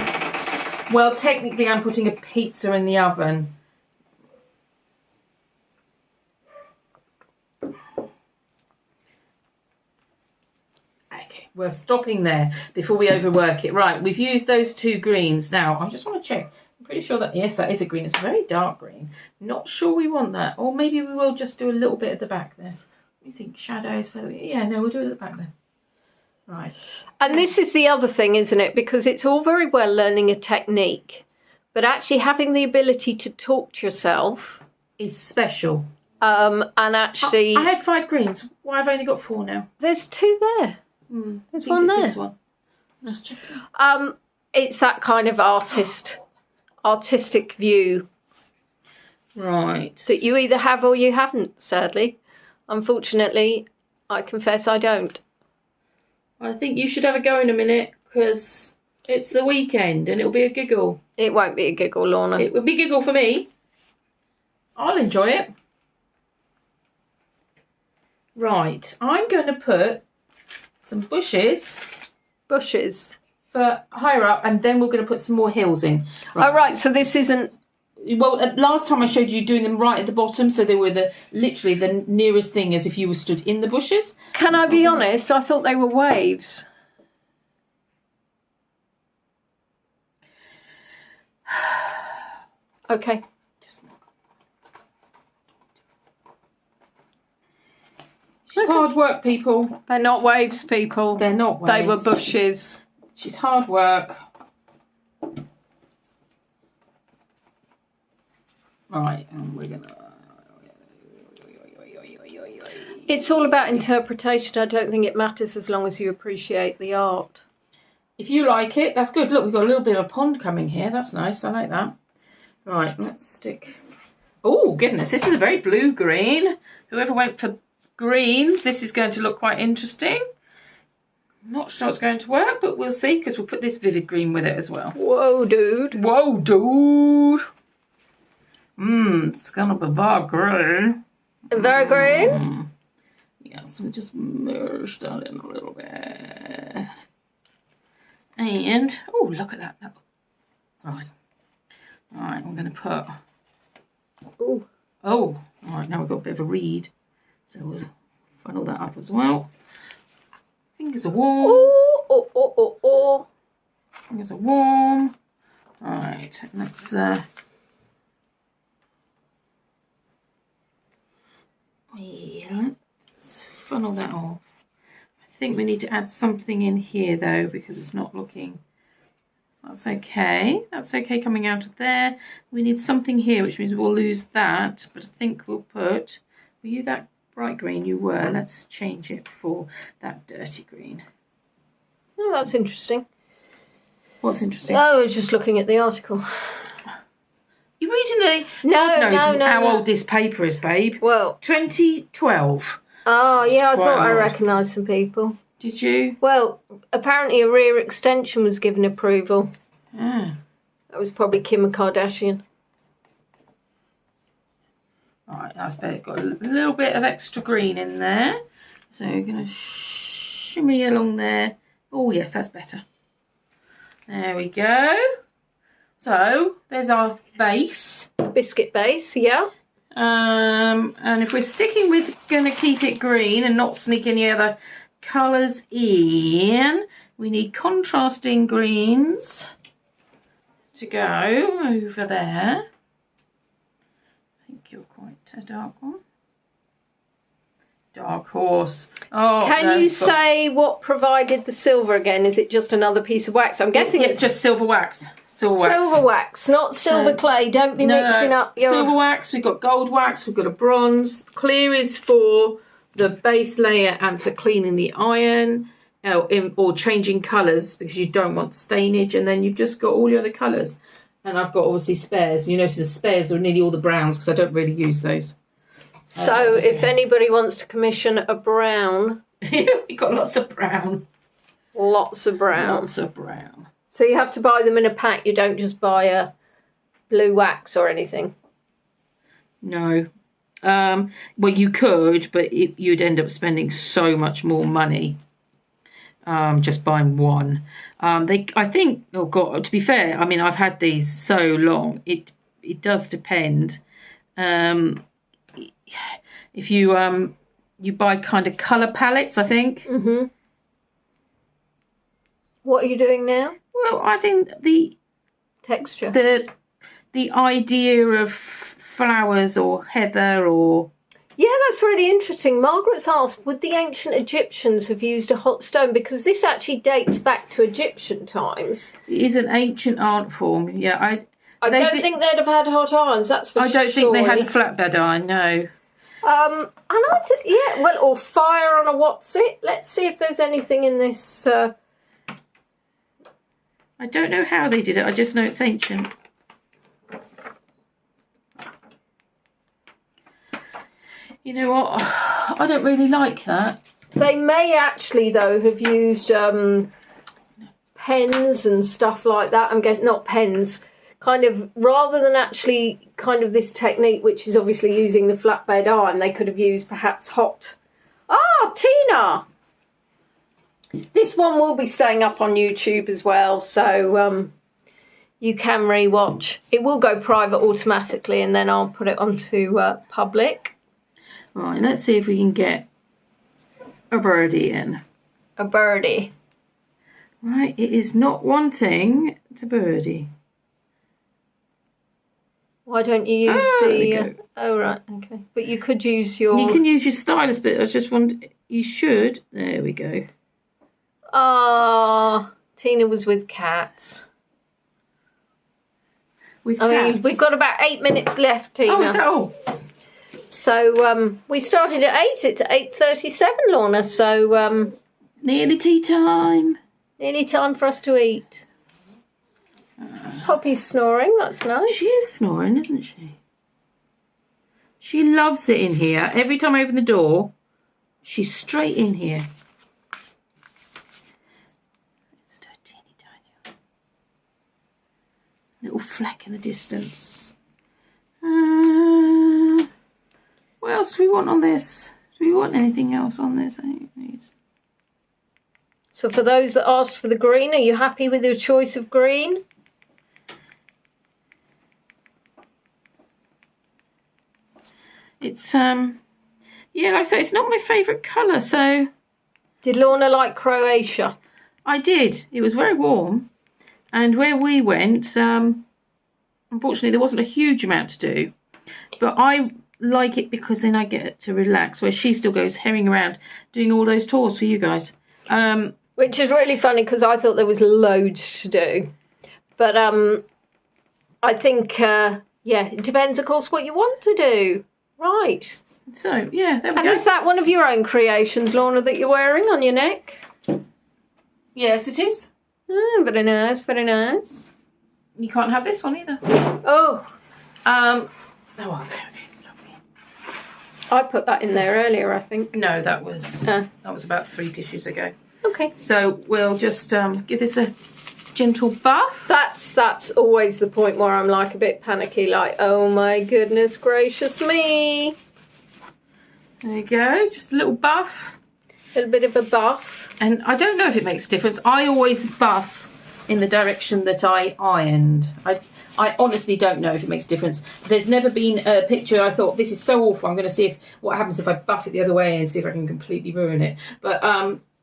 Well, technically I'm putting a pizza in the oven. We're stopping there before we overwork it. Right, we've used those 2 greens. Now, I just want to check. I'm pretty sure that, yes, that is a green. It's a very dark green. Not sure we want that. Or maybe we will just do a little bit at the back there. What do you think? Shadows? Yeah, no, we'll do it at the back there. Right. And this is the other thing, isn't it? Because it's all very well learning a technique, but actually having the ability to talk to yourself is special. And actually... I had 5 greens. Why have I only got 4 now? There's 2 there. There's one there. This one. Just check. It's that kind of artistic view. Right. That you either have or you haven't, sadly. Unfortunately, I confess I don't. I think you should have a go in a minute, because it's the weekend and it'll be a giggle. It won't be a giggle, Lorna. It will be a giggle for me. I'll enjoy it. Right, I'm going to put some bushes for higher up, and then we're going to put some more hills in. Right. Oh, right, so this isn't... Well, last time I showed you doing them right at the bottom, so they were literally the nearest thing as if you were stood in the bushes. Can I be honest? I thought they were waves. Okay. She's hard work, people. They're not waves, people. They're not waves. They were bushes. She's hard work. Right, and we're gonna... It's all about interpretation. I don't think it matters as long as you appreciate the art. If you like it, that's good. Look, we've got a little bit of a pond coming here. That's nice. I like that. Right, let's stick... Oh, goodness. This is a very blue-green. Whoever went for greens, this is going to look quite interesting. Not sure it's going to work, but we'll see, because we'll put this vivid green with it as well. Whoa, dude. Whoa, dude. It's going to be very green. Very green? Yes, we just merge that in a little bit. And, oh, look at that. Right. Right, I'm going to put... Ooh. Oh, all right, now we've got a bit of a reed. So we'll funnel that up as well. Fingers are warm. Oh. Fingers are warm. All right, let's... Yeah, let's funnel that off. I think we need to add something in here though, because it's not looking... That's okay. That's okay coming out of there. We need something here, which means we'll lose that. But I think we'll put... Were you that bright green? You were. Let's change it for that dirty green. Oh, that's interesting. What's interesting? Oh, I was just looking at the article. You're reading the... No. How old this paper is, babe. Well... 2012. Oh, yeah, I thought I old. recognised some people. Did you? Well, apparently a rear extension was given approval. Ah. That was probably Kim Kardashian. Alright, that's better. Got a little bit of extra green in there. So you're going to shimmy along there. Oh, yes, that's better. There we go. So, there's our base. Biscuit base, yeah. And if we're sticking with going to keep it green and not sneak any other colours in, we need contrasting greens to go over there. I think you're quite a dark one. Dark horse. Oh, Can you say what provided the silver again? Is it just another piece of wax? I'm guessing it's just silver wax. Silver wax, not silver clay. Don't be mixing up your... Silver wax, we've got gold wax, we've got a bronze. Clear is for the base layer and for cleaning the iron or changing colours because you don't want stainage, and then you've just got all your other colours. And I've got obviously spares. You notice the spares are nearly all the browns because I don't really use those. So if anybody wants to commission a brown... We've got lots of brown. Lots of brown. Lots of brown. So you have to buy them in a pack. You don't just buy a blue wax or anything. No. Well, you could, but you'd end up spending so much more money just buying one. I think, oh God, to be fair, I mean, I've had these so long. It does depend. If you you buy kind of colour palettes, I think. Mm-hmm. What are you doing now? Well, adding the texture, the idea of flowers or heather or... Yeah, that's really interesting. Margaret's asked, would the ancient Egyptians have used a hot stone? Because this actually dates back to Egyptian times. It is an ancient art form. Yeah, I don't think they'd have had hot irons, that's for sure. I don't think they had a flatbed iron, no. Yeah, well, or fire on a what's it. Let's see if there's anything in this... I don't know how they did it. I just know it's ancient. You know what? I don't really like that. They may actually, though, have used pens and stuff like that. I'm guessing, not pens, kind of, rather than actually kind of this technique, which is obviously using the flatbed iron, they could have used perhaps hot. Ah, Tina! This one will be staying up on YouTube as well, so you can rewatch. It will go private automatically, and then I'll put it onto public. Right, let's see if we can get a birdie in. A birdie. Right, it is not wanting to birdie. Why don't you use the... oh, right, okay. But you could use your... You can use your stylus bit. I just want... You should. There we go. Ah, Tina was with cats. With cats? I mean, we've got about 8 minutes left, Tina. Oh, is that all? So, we started at 8. It's 8:37, Lorna. So, nearly tea time. nearly time for us to eat. Poppy's snoring. That's nice. She is snoring, isn't she? She loves it in here. Every time I open the door, she's straight in here. Just a teeny tiny little fleck in the distance. What else do we want on this? Do we want anything else on this? I think we need... So for those that asked for the green, are you happy with your choice of green? It's yeah, like I say, it's not my favourite colour, so... Did Lorna like Croatia? I did. It was very warm. And where we went, unfortunately there wasn't a huge amount to do. But I like it because then I get to relax, where she still goes herring around doing all those tours for you guys. Which is really funny because I thought there was loads to do. But I think, yeah, it depends, of course, what you want to do. Right. So, yeah, there we and go. is that one of your own creations, Lorna, that you're wearing on your neck? Yes, it is. Oh, very nice, very nice. You can't have this one either. Oh. Oh, there it is. Lovely. I put that in there earlier, I think. No, that was about 3 dishes ago. Okay. So we'll just give this a gentle buff. That's always the point where I'm like a bit panicky, like, oh my goodness gracious me. There you go, just a little buff. A little bit of a buff. And I don't know if it makes a difference. I always buff in the direction that I ironed. I honestly don't know if it makes a difference. There's never been a picture I thought, this is so awful, I'm going to see what happens if I buff it the other way and see if I can completely ruin it. But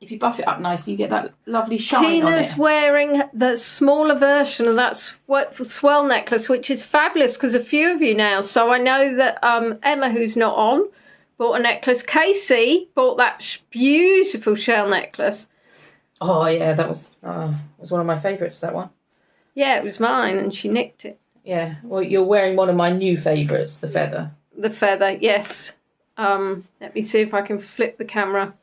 if you buff it up nicely, you get that lovely shine on it. Tina's wearing the smaller version of that swell necklace, which is fabulous because a few of you now. So I know that Emma, who's not on, bought a necklace. Casey bought that beautiful shell necklace. Oh, yeah, that was one of my favourites, that one. Yeah, it was mine, and she nicked it. Yeah, well, you're wearing one of my new favourites, the feather. The feather, yes. Let me see if I can flip the camera.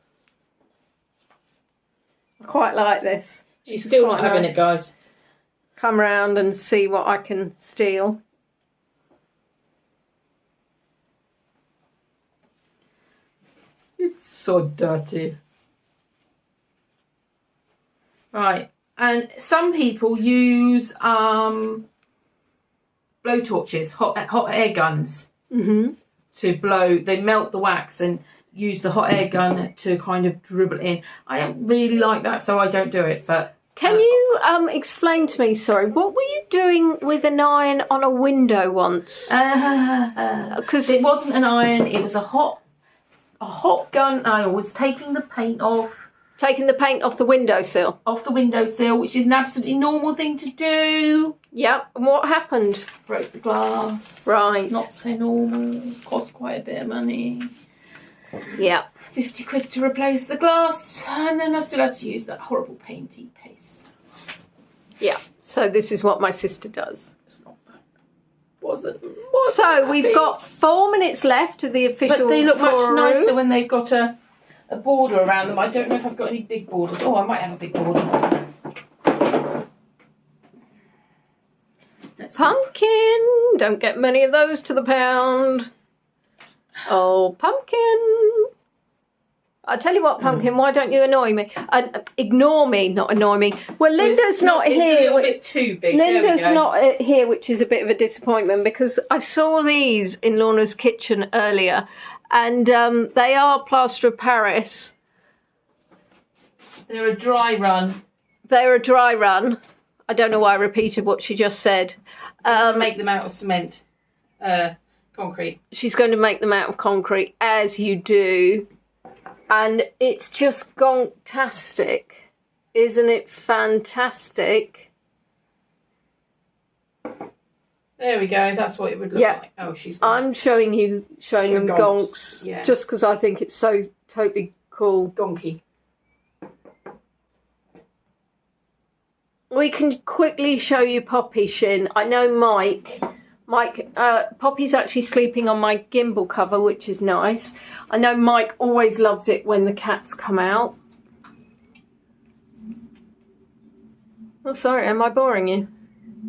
I quite like this. She's still not having it, guys. Come round and see what I can steal. It's so dirty. Right, and some people use blow torches, hot air guns, to blow. They melt the wax and use the hot air gun to kind of dribble it in. I don't really like that, so I don't do it. But can you explain to me? Sorry, what were you doing with an iron on a window once? Because it wasn't an iron; it was a hot gun. I was taking the paint off. Taking the paint off the windowsill. Off the windowsill, which is an absolutely normal thing to do. Yep. And what happened? Broke the glass. Right. Not so normal. Cost quite a bit of money. Yeah. 50 quid to replace the glass, and then I still had to use that horrible painty paste. Yeah. So this is what my sister does. It's not that. Wasn't so we've got 4 minutes left of the official. But they look much tour nicer when they've got a border around them. I don't know if I've got any big borders. Oh, I might have a big border. Pumpkin. Don't get many of those to the pound. Oh, pumpkin. I'll tell you what, Pumpkin, why don't you annoy me? Ignore me, not annoy me. Well, Linda's not here. It's a little bit too big. Linda's not here, which is a bit of a disappointment because I saw these in Lorna's kitchen earlier, and they are plaster of Paris. They're a dry run. They're a dry run. I don't know why I repeated what she just said. Make them out of cement, concrete. She's going to make them out of concrete, as you do. And it's just gonktastic. Isn't it fantastic? There we go. That's what it would look like. Oh, I'm showing them gonks just because I think it's so totally cool. Gonky. We can quickly show you Poppy, Shin. I know Mike, Poppy's actually sleeping on my gimbal cover, which is nice. I know Mike always loves it when the cats come out. Oh, sorry, am I boring you?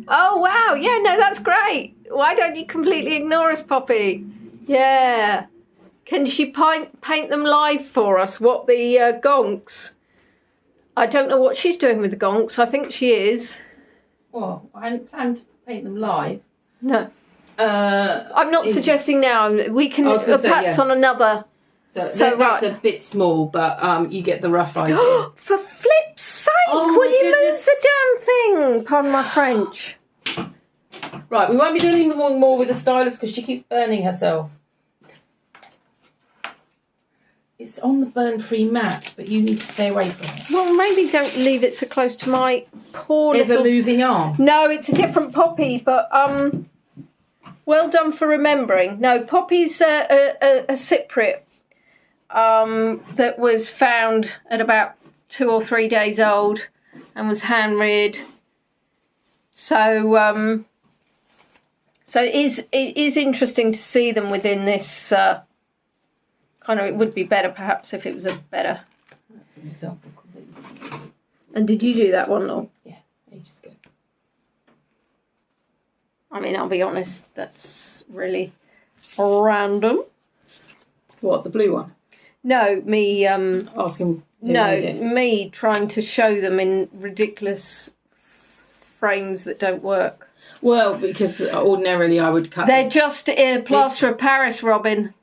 Oh, wow, yeah, no, that's great. Why don't you completely ignore us, Poppy? Yeah. Can she paint them live for us? What, the gonks? I don't know what she's doing with the gonks. I think she is. Well, I hadn't planned to paint them live. No. I'm not suggesting now. We can perhaps on another. So that's a bit small, but you get the rough idea. For flip's sake! Will you move the damn thing? Pardon my French. Right, we won't be doing anything more with the stylus because she keeps burning herself. It's on the burn-free mat, but you need to stay away from it. Well, maybe don't leave it so close to my poor little... Ever-moving arm. No, it's a different Poppy, but well done for remembering. No, Poppy's a cyprit that was found at about 2 or 3 days old and was hand-reared. So, so it is interesting to see them within this... kind of, it would be better perhaps if it was a better. That's an example completely. And did you do that one, Lon? Yeah, ages ago. I mean, I'll be honest, that's really random. What, the blue one? No, me asking. No, me trying to show them in ridiculous frames that don't work. Well, because ordinarily I would cut. They're just plaster of Paris, Robin.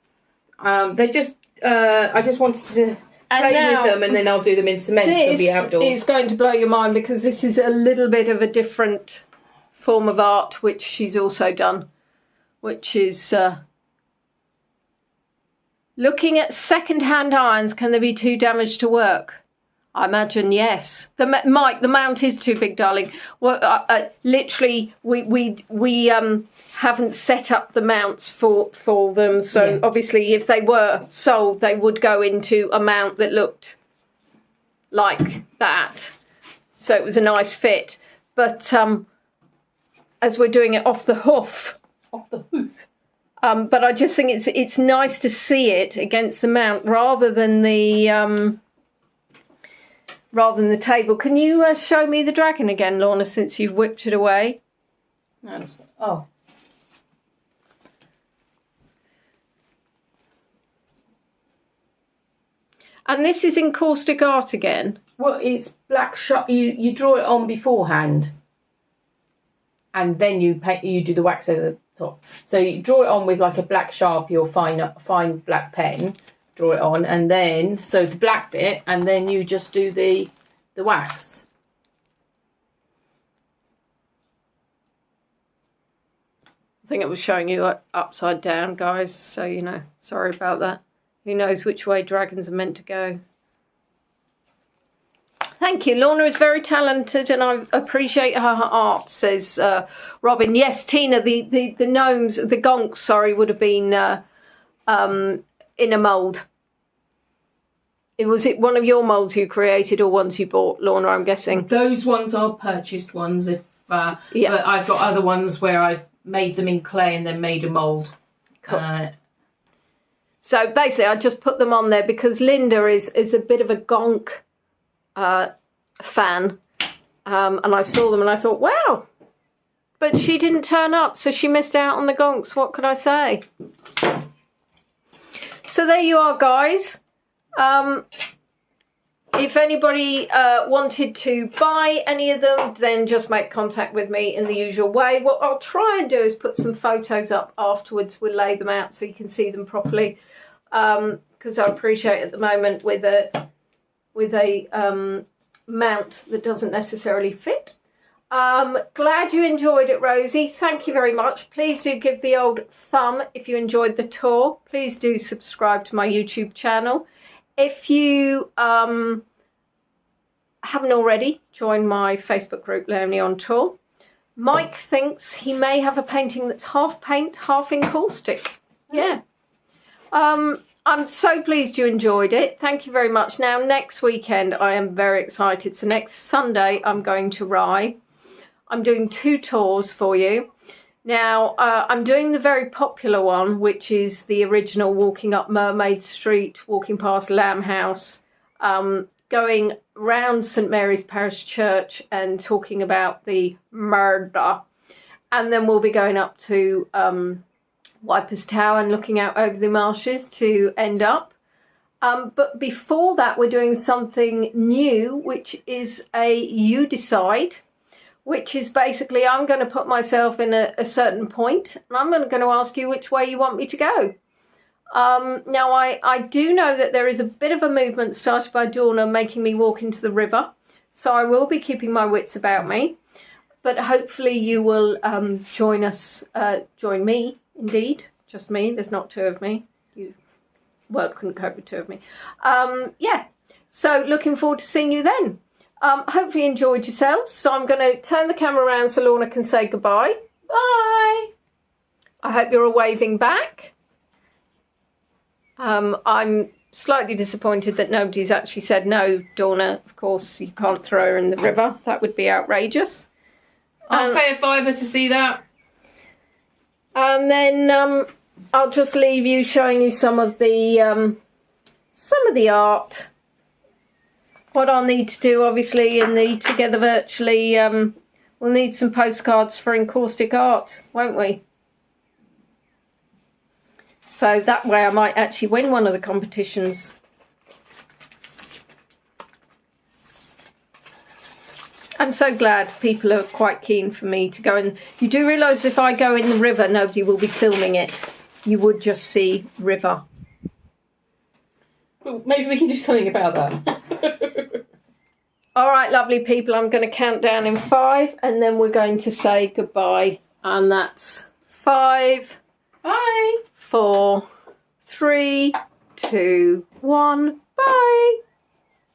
They're just. I just wanted to play with them, and then I'll do them in cement. They'll be outdoors. It's going to blow your mind because this is a little bit of a different form of art, which she's also done, which is looking at second-hand irons. Can they be too damaged to work? I imagine yes. Mike, the mount is too big, darling. Well, literally, we haven't set up the mounts for them. So obviously, if they were sold, they would go into a mount that looked like that. So it was a nice fit. But as we're doing it off the hoof, but I just think it's nice to see it against the mount rather than the table. Can you show me the dragon again, Lorna, since you've whipped it away? Oh. And this is encaustic art again. Well, it's black sharp. You draw it on beforehand, and then you do the wax over the top. So you draw it on with like a black Sharpie or fine black pen. Draw it on, and then so the black bit, and then you just do the wax. I think it was showing you upside down, guys, so you know, sorry about that. Who knows which way dragons are meant to go. Thank you. Lorna is very talented and I appreciate her art, says Robin. Yes, Tina, the gnomes, the gonks, sorry, would have been in a mould. Was it one of your moulds you created or ones you bought, Lorna, I'm guessing? Those ones are purchased ones, but I've got other ones where I've made them in clay and then made a mould. Cool. So basically I just put them on there because Linda is a bit of a gonk fan, and I saw them and I thought, wow, but she didn't turn up, so she missed out on the gonks. What could I say? So there you are, guys. If anybody wanted to buy any of them, then just make contact with me in the usual way. What I'll try and do is put some photos up afterwards. We'll lay them out so you can see them properly. Because I appreciate at the moment with a mount that doesn't necessarily fit. Glad you enjoyed it, Rosie. Thank you very much. Please do give the old thumb if you enjoyed the tour. Please do subscribe to my YouTube channel. If you haven't already, join my Facebook group, Leonie on Tour. Mike thinks he may have a painting that's half paint, half encaustic. Yeah. I'm so pleased you enjoyed it. Thank you very much. Now, next weekend, I am very excited. So next Sunday, I'm going to Rye. I'm doing 2 tours for you. Now, I'm doing the very popular one, which is the original walking up Mermaid Street, walking past Lamb House, going round St Mary's Parish Church and talking about the murder. And then we'll be going up to Wipers Tower and looking out over the marshes to end up. But before that, we're doing something new, which is a You Decide, which is basically I'm going to put myself in a certain point and I'm going to ask you which way you want me to go. Now, I do know that there is a bit of a movement started by Dawna making me walk into the river, so I will be keeping my wits about me, but hopefully you will join me, indeed, just me, there's not 2 of me. World couldn't cope with 2 of me. Yeah, so looking forward to seeing you then. Hopefully you enjoyed yourselves. So I'm going to turn the camera around so Lorna can say goodbye. Bye. I hope you're all waving back. I'm slightly disappointed that nobody's actually said no, Dawna. Of course, you can't throw her in the river. That would be outrageous. I'll pay a £5 to see that. And then I'll just leave you showing you some of the art. What I'll need to do, obviously, in the Together Virtually, we'll need some postcards for Encaustic Art, won't we? So that way I might actually win one of the competitions. I'm so glad people are quite keen for me to go in. You do realise if I go in the river, nobody will be filming it. You would just see river. Well, maybe we can do something about that. All right, lovely people, I'm going to count down in 5 and then we're going to say goodbye. And that's 5, Bye. 4, 3, 2, 1, bye.